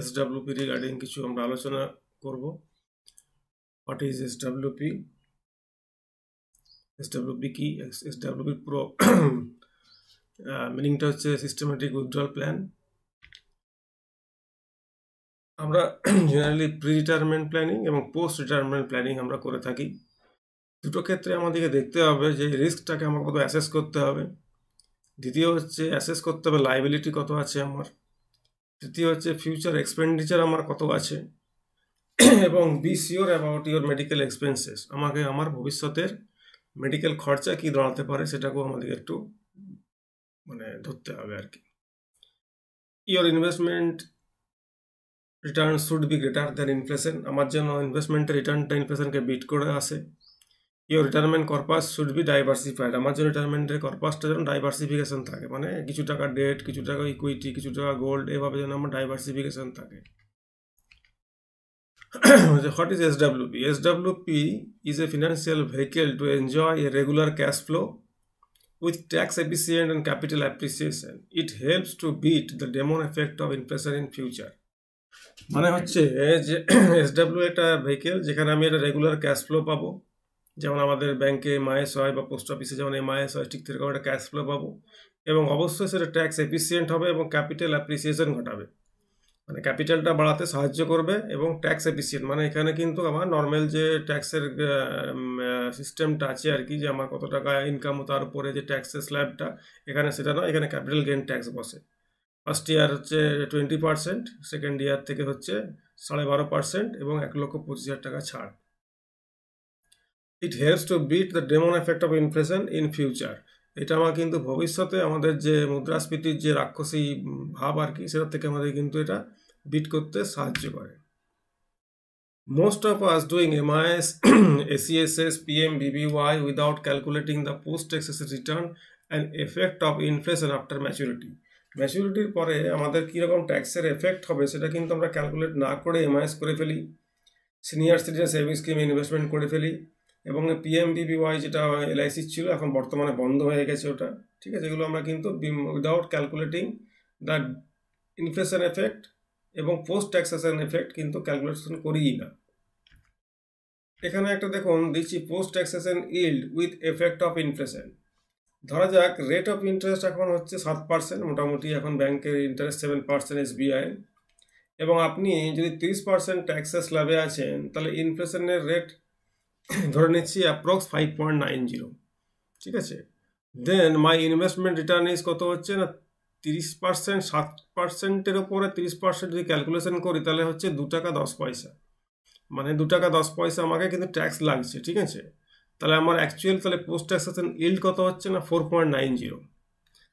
SWP regarding কিছু আমরা আলোচনা করব। What is SWP? SWP কি? SWP পুরো মিনিংটা হচ্ছে সিস্টেমেটিক উইথড্রল প্ল্যান। আমরা জেনারেলি প্রি রিটায়ারমেন্ট প্ল্যানিং এবং পোস্ট রিটায়ারমেন্ট প্ল্যানিং আমরা করে থাকি। দুটো ক্ষেত্রে আমাদেরকে দেখতে হবে যে রিস্কটাকে আমাকে কত অ্যাসেস করতে হবে। দ্বিতীয় হচ্ছে অ্যাসেস করতে হবে লাইবিলিটি কত আছে আমার। তৃতীয় হচ্ছে ফিউচার এক্সপেন্ডিচার আমার কত আছে। এবং be sure about your medical expenses, আমাকে আমার ভবিষ্যতের মেডিকেল খরচা কি দাঁড়াতে পারে সেটাকেও আমাদেরকে একটু ধরতে হবে আর কি। Your investment return should be greater than inflation, আমার জন্য ইনভেস্টমেন্টের রিটার্নটা ইনফ্লেশনকে বিট করে আসে। Your retirement corpus should be diversified, আমার জন্য রিটায়ারমেন্টের কর্পাসটা যেন ডাইভার্সিফিকেশন থাকে, মানে কিছু টাকা ডেট, কিছু টাকা ইকুইটি, কিছু টাকা গোল্ড, এভাবে যেন আমার ডাইভার্সিফিকেশন থাকে। What is SWP? SWP is a financial vehicle to enjoy a regular cash flow with tax efficient and capital appreciation. It helps to beat the demon effect of inflation in future. মানে হচ্ছে যে SW একটা vehicle যেখানে আমি একটা regular cash flow পাবো, যেমন আমাদের ব্যাংকে MIS হয় বা পোস্ট অফিসে যেমন MIS হয়, ঠিক সেরকম একটা ক্যাশ ফ্লো পাবো, এবং অবশ্যই সেটা ট্যাক্স এফিসিয়েন্ট হবে এবং ক্যাপিটাল অ্যাপ্রিসিয়েশন ঘটাবে, মানে ক্যাপিটালটা বাড়াতে সাহায্য করবে এবং ট্যাক্স এফিসিয়েন্ট, মানে এখানে কিন্তু আমার নর্মাল যে ট্যাক্সের সিস্টেমটা আছে আর কি, যে আমার কত টাকা ইনকাম তার উপরে যে ট্যাক্সের স্ল্যাবটা, এখানে সেটা নয়, এখানে ক্যাপিটাল গেইন ট্যাক্স বসে। ফার্স্ট ইয়ার হচ্ছে 20%, সেকেন্ড ইয়ার থেকে হচ্ছে 12.5% এবং 1,25,000 টাকা ছাড়। It helps to beat the demon effect of inflation in future, এটা আমার কিন্তু ভবিষ্যতে আমাদের যে মুদ্রাস্ফীতির যে রাক্ষসী ভাব আর কি, সেটার থেকে আমাদের কিন্তু এটা বিট করতে সাহায্য করে। Most of us doing MIS, ACSS, PMBBY without calculating the post tax return and effect of inflation after maturity. ম্যাচুরিটির পরে আমাদের কীরকম ট্যাক্সের এফেক্ট হবে সেটা কিন্তু আমরা ক্যালকুলেট না করে MIS করে ফেলি, সিনিয়র সিটিজেন সেভিংস স্কিমে ইনভেস্টমেন্ট করে ফেলি, এবং PMBBY যেটা LIC ছিল এখন বর্তমানে বন্ধ হয়ে গেছে ওটা, ঠিক আছে। এগুলো আমরা কিন্তু without calculating the inflation effect এবং পোস্ট ট্যাক্সেশন এফেক্ট কিন্তু ক্যালকুলেশন করিই না। এখানে একটা দেখুন দিচ্ছি, post taxation yield with effect of inflation. ধরা যাক রেট অফ ইন্টারেস্ট এখন হচ্ছে 7%, মোটামুটি এখন ব্যাংকের ইন্টারেস্ট 7% SBI, এবং আপনি যদি 30% ট্যাক্সেস স্ল্যাবে আছেন, তাহলে ইনফ্লেশনের রেট ধরে নিচ্ছি অ্যাপ্রক্স 5.90, ঠিক আছে। দেন মাই ইনভেস্টমেন্ট রিটার্ন ইজ কত হচ্ছে না 30%, 7%-এর ওপরে 30% যদি ক্যালকুলেশন করি তাহলে হচ্ছে 2 টাকা 10 পয়সা, মানে 2 টাকা 10 পয়সা আমাকে কিন্তু ট্যাক্স লাগছে, ঠিক আছে। তাহলে আমার অ্যাকচুয়াল তাহলে পোস্ট ট্যাক্সেশন ইল্ড কত হচ্ছে না 4.90,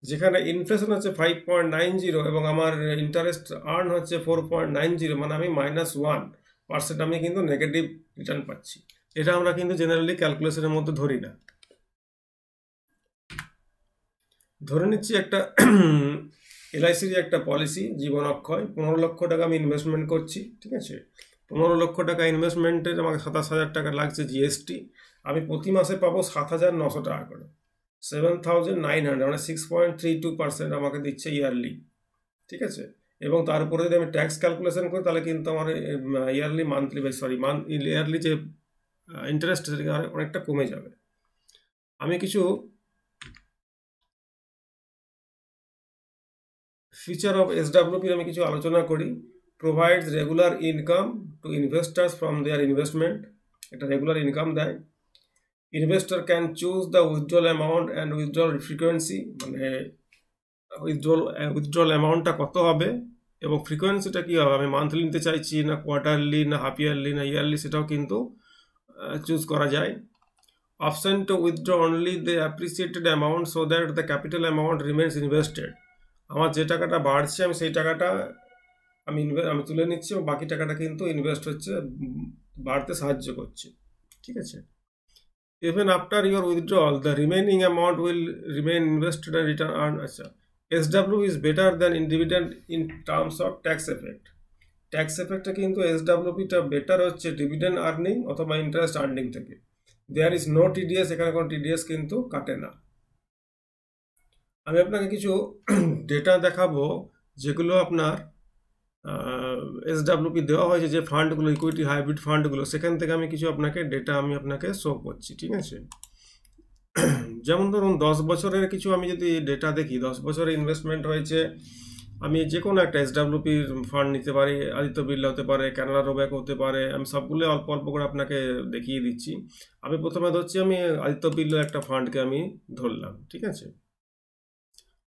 যেখানে ইনফ্লেশন হচ্ছে 5.90 এবং আমার ইন্টারেস্ট আর্ন হচ্ছে 4.90, মানে আমি -1% আমি কিন্তু নেগেটিভ রিটার্ন পাচ্ছি। এটা আমরা কিন্তু জেনারেলি ক্যালকুলেশনের মধ্যে ধরি না। ধরে নিচ্ছি একটা LICর একটা পলিসি জীবন অক্ষয়, 15 লক্ষ টাকা আমি ইনভেস্টমেন্ট করছি, ঠিক আছে। 15 লক্ষ টাকা ইনভেস্টমেন্টের আমাকে 27,000 টাকা লাগছে GST, আমি প্রতি মাসে পাবো 7,900 টাকা করে, 7,900, মানে 6.32% আমাকে দিচ্ছে ইয়ারলি, ঠিক আছে। এবং তার উপরে যদি আমি ট্যাক্স ক্যালকুলেশন করি তাহলে কিন্তু আমার ইয়ারলি ইয়ারলি যে ইন্টারেস্ট সেটা অনেকটা কমে যাবে। আমি কিছু ফিচার অফ SWP আমি কিছু আলোচনা করি। Provides regular income to investors from their investment, একটা রেগুলার ইনকাম দেয়। Investor can choose the withdrawal amount and withdrawal frequency, মানে উইথড্রল অ্যামাউন্টটা কত হবে এবং ফ্রিকোয়েন্সিটা কী হবে, আমি মান্থলি নিতে চাইছি না কোয়ার্টারলি না হাফ ইয়ারলি না ইয়ারলি, সেটাও কিন্তু চুজ করা যায়। Option two withdraw only the appreciated amount so that the capital amount remains invested, আমার যে টাকাটা বাড়ছে আমি সেই টাকাটা আমি তুলে নিচ্ছি এবং বাকি টাকাটা কিন্তু ইনভেস্ট হচ্ছে, বাড়তে সাহায্য করছে, ঠিক আছে। Even after your withdrawal the remaining amount will remain invested and return earn. আচ্ছা, SW is better than dividend in terms of tax effect. Tax এফেক্টটা কিন্তু SWPটা বেটার হচ্ছে ডিভিডেন্ড আর্নিং অথবা ইন্টারেস্ট আর্নিং থেকে। দেয়ার ইজ নো TDS, এখানে কোনো TDS কিন্তু কাটে না। আমি আপনাকে কিছু ডেটা দেখাবো যেগুলো আপনার এসডাব্লিউপি দেওয়া হয়েছে যে ফান্ডগুলো, ইকুইটি হাইব্রিড ফান্ডগুলো, সেখান থেকে আমি কিছু ডেটা আমি আপনাকে শো করছি, ঠিক আছে। যেমন ধরুন 10 বছরের কিছু আমি যদি ডেটা দেখি, 10 বছরের ইনভেস্টমেন্ট হয়েছে, আমি যে কোনো একটা এসডাব্লিউপির ফান্ড নিতে পারি, আদিত্য বিড়লা হতে পারে, কানাডা রোব্যাক হতে পারে, আমি সবগুলো অল্প অল্প করে আপনাকে দেখিয়ে দিচ্ছি। আমি প্রথমে ধরছি, আমি আদিত্য বিড়লার একটা ফান্ডকে আমি ধরলাম, ঠিক আছে।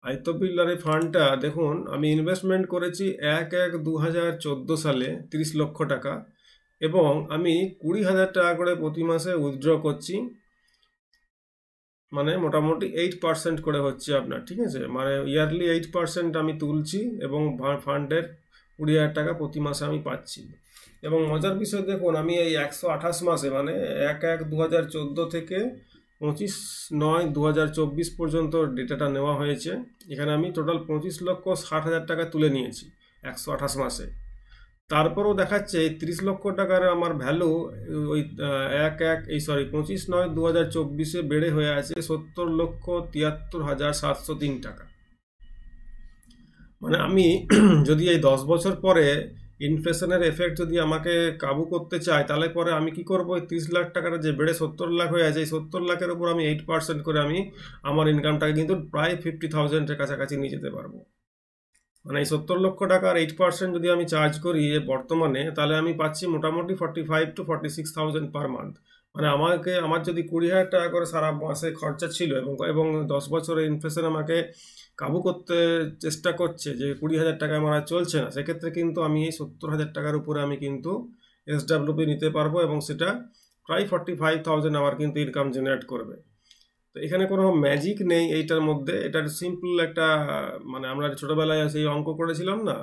আদিত্য বিড়লার এই ফান্ডটা দেখুন, আমি ইনভেস্টমেন্ট করেছি 1/1/2014 সালে 30 লক্ষ টাকা, এবং আমি 20,000 টাকা করে প্রতি মাসে উইথড্র করছি, মানে মোটামুটি 8% করে হচ্ছে আপনার, ঠিক আছে। মানে ইয়ারলি 8% আমি তুলছি, এবং ফান্ডের 20,000 টাকা প্রতি মাসে আমি পাচ্ছি। এবং মজার বিষয় দেখুন, আমি এই 128 মাসে, মানে 1/1/2014 থেকে 25/9/2024 পর্যন্ত ডেটাটা নেওয়া হয়েছে। এখানে আমি টোটাল 25,60,000 টাকা তুলে নিয়েছি 128 মাসে। তারপরেও দেখাচ্ছে 30 লক্ষ টাকার আমার ভ্যালু ওই 25/9/2024 বেড়ে হয়ে আছে 70,73,703 টাকা। মানে আমি যদি এই 10 বছর পরে ইনফ্লেশনের এফেক্ট যদি আমাকে কাবু করতে চাই, তাহলে পরে আমি কি করবো, 30 লাখ টাকাটা যে বেড়ে 70 লাখ হয়ে আছে, এই 70 লাখের উপর আমি 8% করে আমি আমার ইনকামটাকে কিন্তু প্রায় 50,000-এর কাছাকাছি নিয়ে যেতে পারবো। মানে এই 70 লক্ষ টাকার 8% যদি আমি চার্জ করি বর্তমানে, তাহলে আমি পাচ্ছি মোটামুটি 45,000 to 46,000 পার মান্থ। মানে আমার যদি 20,000 টাকা করে সারা মাসে খরচা ছিল, এবং 10 বছরের ইনফ্লেশন আমাকে কাবু করতে চেষ্টা করছে যে 20,000 টাকা আমার আর চলছে না, সেক্ষেত্রে কিন্তু আমি এই 70,000 টাকার উপরে আমি কিন্তু এসডাব্লিউপি নিতে পারবো, এবং সেটা প্রায় 45,000 আমার কিন্তু ইনকাম জেনারেট করবে। তো এখানে কোনো ম্যাজিক নেই এইটার মধ্যে, এটার সিম্পল একটা, মানে আমরা ছোটোবেলায় সেই অঙ্ক করেছিলাম না,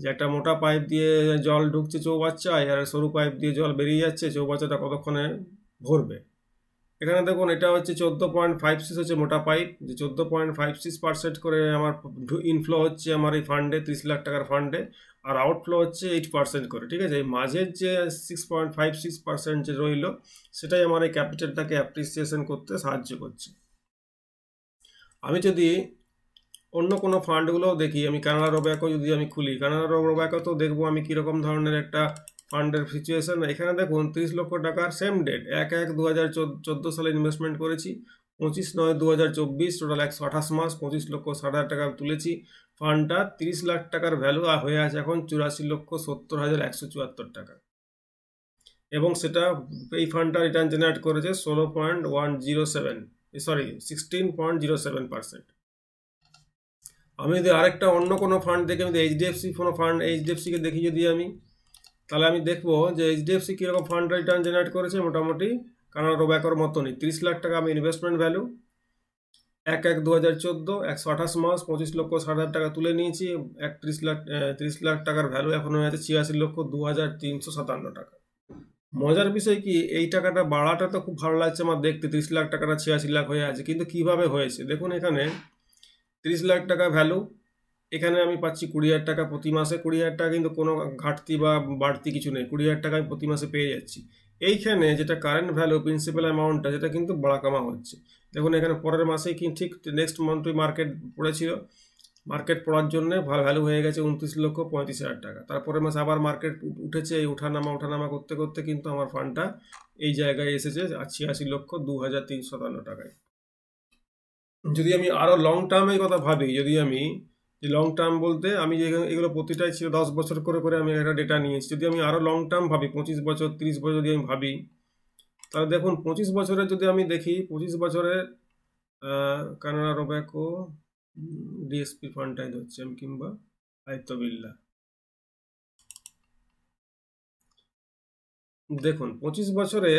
যে একটা মোটা পাইপ দিয়ে জল ঢুকছে চৌবাচ্চায়, আর সরু পাইপ দিয়ে জল বেরিয়ে যাচ্ছে, চৌবাচ্চাটা কতক্ষণে ভরবে। এখানে দেখুন, এটা হচ্ছে 14.56 হচ্ছে মোটা পাইপ, যে 14.56% করে আমার ইনফ্লো হচ্ছে আমার এই ফান্ডে, 30 লাখ টাকার ফান্ডে, আর আউটফ্লো হচ্ছে 8% করে, ঠিক আছে। এই মাঝের যে 6.56% যে রইল, সেটাই আমার এই ক্যাপিটালটাকে অ্যাপ্রিসিয়েশন করতে সাহায্য করছে। আমি যদি অন্য কোনো ফান্ডগুলোও দেখি, আমি কানাডা রোব্যাকও যদি আমি খুলি, কানাডা রোব্যাকও তো দেখবো আমি কীরকম ধরনের একটা ফান্ডের সিচুয়েশন। এখানে দেখুন 30 লক্ষ টাকার সেম ডেট 1/1/2014 সালে ইনভেস্টমেন্ট করেছি, 25/9/2024 টোটাল 128 মাস, 25,60,000 টাকা তুলেছি। ফান্ডটা 30 লাখ টাকার ভ্যালু হয়ে আছে এখন 84,70,174 টাকা, এবং সেটা এই ফান্ডটা রিটার্ন জেনারেট করেছে 16.07%। আমি যদি আরেকটা অন্য কোনো ফান্ড দেখি, আমি এইচডিএফসিকে দেখি যদি আমি, তাহলে আমি দেখবো যে এইচডিএফসি কীরকম ফান্ড রিটার্ন জেনারেট করেছে, মোটামুটি কানাডা রোব্যাকর মতনই। 30 লাখ টাকা আমি ইনভেস্টমেন্ট ভ্যালু, 1/1/2014 128 মাস, 25,60,000 টাকা তুলে নিয়েছি, 30 লাখ টাকার ভ্যালু এখন হয়ে আছে 86,02,357 টাকা। মজার বিষয় কি, এই টাকাটা বাড়াটা তো খুব ভালো লাগছে আমার দেখতে, 30 লাখ টাকাটা 86 লাখ হয়ে আছে, কিন্তু কিভাবে হয়েছে দেখুন, এখানে 30 লাখ টাকা ভ্যালু, এখানে আমি পাচ্ছি 20,000 টাকা প্রতি মাসে। 20,000 টাকা কিন্তু কোনো ঘাটতি বা বাড়তি কিছু নেই, 20,000 টাকা আমি প্রতি মাসে পেয়ে যাচ্ছি। এইখানে যেটা কারেন্ট ভ্যালু, প্রিন্সিপাল অ্যামাউন্টটা, যেটা কিন্তু বাড়াকামা হচ্ছে। দেখুন এখানে পরের মাসেই কি ঠিক নেক্সট মান্থই মার্কেট পড়েছিল, মার্কেট পড়ার জন্য ভ্যালু হয়ে গেছে 29,35,000 টাকা। তারপরের মাসে আবার মার্কেট উঠেছে, এই ওঠানামা করতে করতে কিন্তু আমার ফান্ডটা এই জায়গায় এসেছে 86,02,357 টাকায়। যদি আমি আরও লং টার্মের কথা ভাবি, যদি আমি লং টার্ম বলতে আমি যে এগুলো প্রতিটাই ছিল 10 বছর করে করে আমি একটা ডেটা নিয়েছি, যদি আমি আরও লং টার্ম ভাবি, 25 বছর 30 বছর যদি আমি ভাবি, তাহলে দেখুন 25 বছরের যদি আমি দেখি, 25 বছরের কানাডা রোব্যাকো ডিএসপি ফান্ডটাই ধরছি আমি, কিংবা আদিত্য বিড়লা, দেখুন 25 বছরে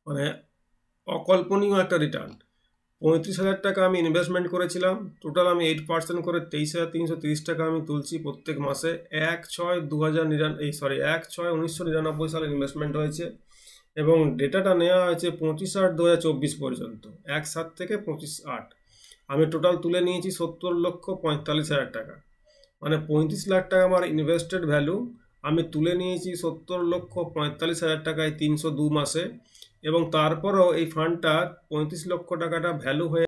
মানে অকল্পনীয় একটা রিটার্ন। 35,000 টাকা আমি ইনভেস্টমেন্ট করেছিলাম, টোটাল আমি 8% করে 23,330 টাকা আমি তুলছি প্রত্যেক মাসে। 1/6/1999 সালে ইনভেস্টমেন্ট হয়েছে, এবং ডেটাটা নেওয়া হয়েছে 25/8/2024 পর্যন্ত, 1/7 থেকে 25/8। আমি টোটাল তুলে নিয়েছি 70,45,000 টাকা, মানে 35 লাখ টাকা আমার ইনভেস্টেড ভ্যালু, আমি তুলে নিয়েছি 70,45,000 টাকায় 302 মাসে। এবং তারপরও এই ফান্ডটা 35 লক্ষ টাকাটা ভ্যালু হয়ে